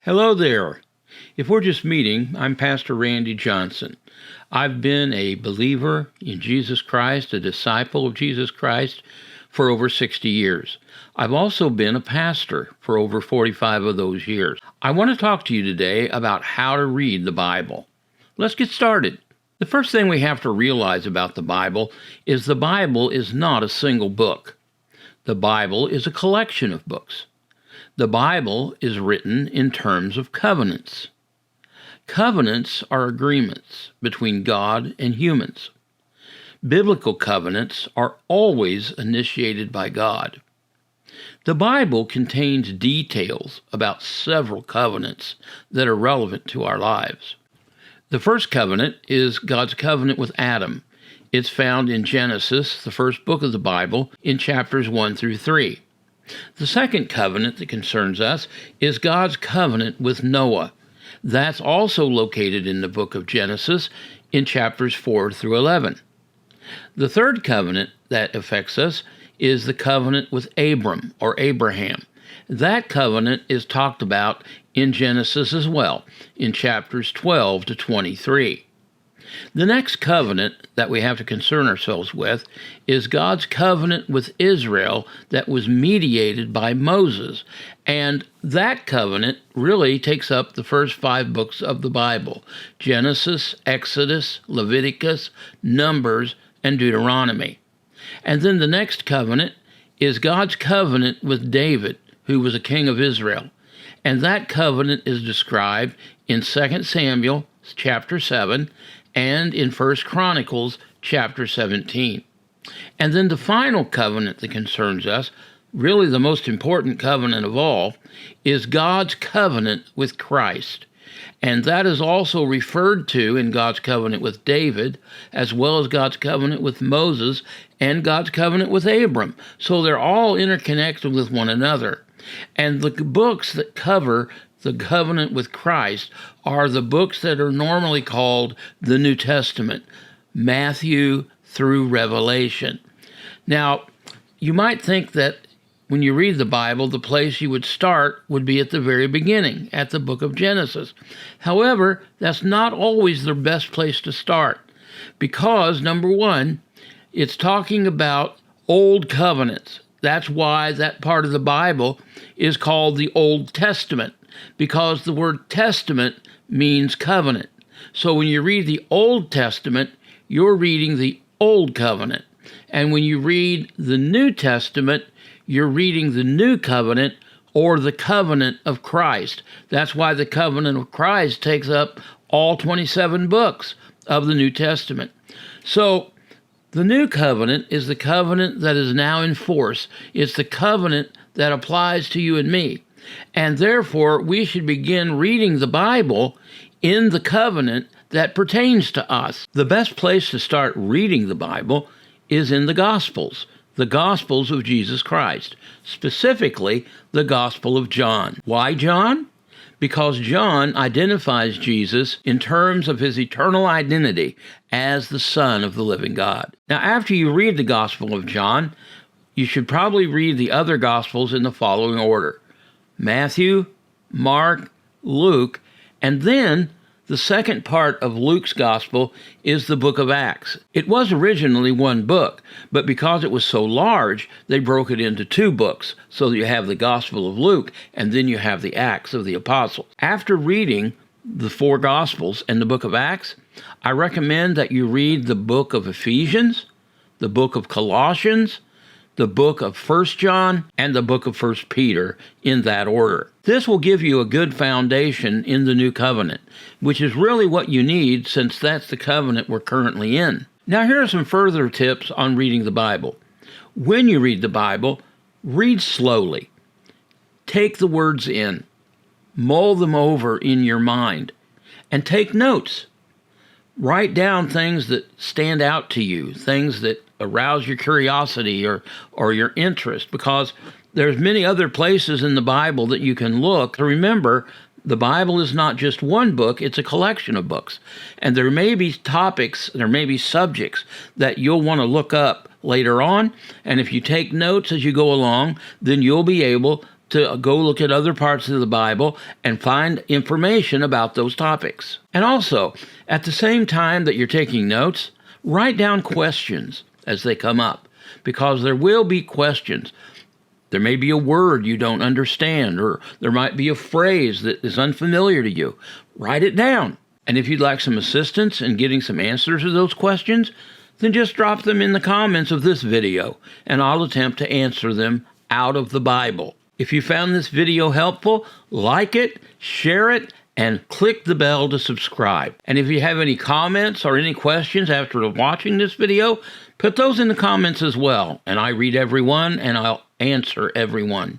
Hello there. If we're just meeting, I'm Pastor Randy Johnson. I've been a believer in Jesus Christ, a disciple of Jesus Christ, for over 60 years. I've also been a pastor for over 45 of those years. I want to talk to you today about how to read the Bible. Let's get started. The first thing we have to realize about the Bible is not a single book. The Bible is a collection of books. The Bible is written in terms of covenants. Covenants are agreements between God and humans. Biblical covenants are always initiated by God. The Bible contains details about several covenants that are relevant to our lives. The first covenant is God's covenant with Adam. It's found in Genesis, the first book of the Bible, in chapters 1 through 3. The second covenant that concerns us is God's covenant with Noah. That's also located in the book of Genesis in chapters 4 through 11. The third covenant that affects us is the covenant with Abram or Abraham. That covenant is talked about in Genesis as well, in chapters 12 to 23. The next covenant that we have to concern ourselves with is God's covenant with Israel that was mediated by Moses. And that covenant really takes up the first 5 books of the Bible: Genesis, Exodus, Leviticus, Numbers, and Deuteronomy. And then the next covenant is God's covenant with David, who was a king of Israel. And that covenant is described in 2 Samuel chapter 7 and in 1 Chronicles chapter 17. And then the final covenant that concerns us, really the most important covenant of all, is God's covenant with Christ. And that is also referred to in God's covenant with David, as well as God's covenant with Moses and God's covenant with Abram. So they're all interconnected with one another. And the books that cover the covenant with Christ are the books that are normally called the New Testament, Matthew through Revelation. Now, you might think that when you read the Bible, the place you would start would be at the very beginning, at the book of Genesis. However, that's not always the best place to start because, number one, it's talking about old covenants. That's why that part of the Bible is called the Old Testament, because the word testament means covenant. So when you read the Old Testament, you're reading the Old Covenant. And when you read the New Testament, you're reading the New Covenant or the Covenant of Christ. That's why the Covenant of Christ takes up all 27 books of the New Testament. So the New Covenant is the covenant that is now in force. It's the covenant that applies to you and me. And therefore, we should begin reading the Bible in the covenant that pertains to us. The best place to start reading the Bible is in the Gospels of Jesus Christ, specifically the Gospel of John. Why John? Because John identifies Jesus in terms of his eternal identity as the Son of the living God. Now, after you read the Gospel of John, you should probably read the other Gospels in the following order: Matthew, Mark, Luke, and then the second part of Luke's gospel is the book of Acts. It was originally one book, but because it was so large, they broke it into 2 books, so that you have the Gospel of Luke, and then you have the Acts of the Apostles. After reading the 4 Gospels and the book of Acts, I recommend that you read the book of Ephesians, the book of Colossians, the book of 1 John, and the book of 1 Peter in that order. This will give you a good foundation in the new covenant, which is really what you need since that's the covenant we're currently in. Now, here are some further tips on reading the Bible. When you read the Bible, read slowly. Take the words in. Mull them over in your mind. And take notes. Write down things that stand out to you, things that arouse your curiosity or your interest, because there's many other places in the Bible that you can look. Remember, the Bible is not just one book, it's a collection of books. And there may be topics, there may be subjects that you'll want to look up later on. And if you take notes as you go along, then you'll be able to go look at other parts of the Bible and find information about those topics. And also, at the same time that you're taking notes, write down questions as they come up, because there will be questions. There may be a word you don't understand, or there might be a phrase that is unfamiliar to you. Write it down. And if you'd like some assistance in getting some answers to those questions, then just drop them in the comments of this video, and I'll attempt to answer them out of the Bible. If you found this video helpful, like it, share it, and click the bell to subscribe. And if you have any comments or any questions after watching this video, put those in the comments as well, and I read every one and I'll answer every one.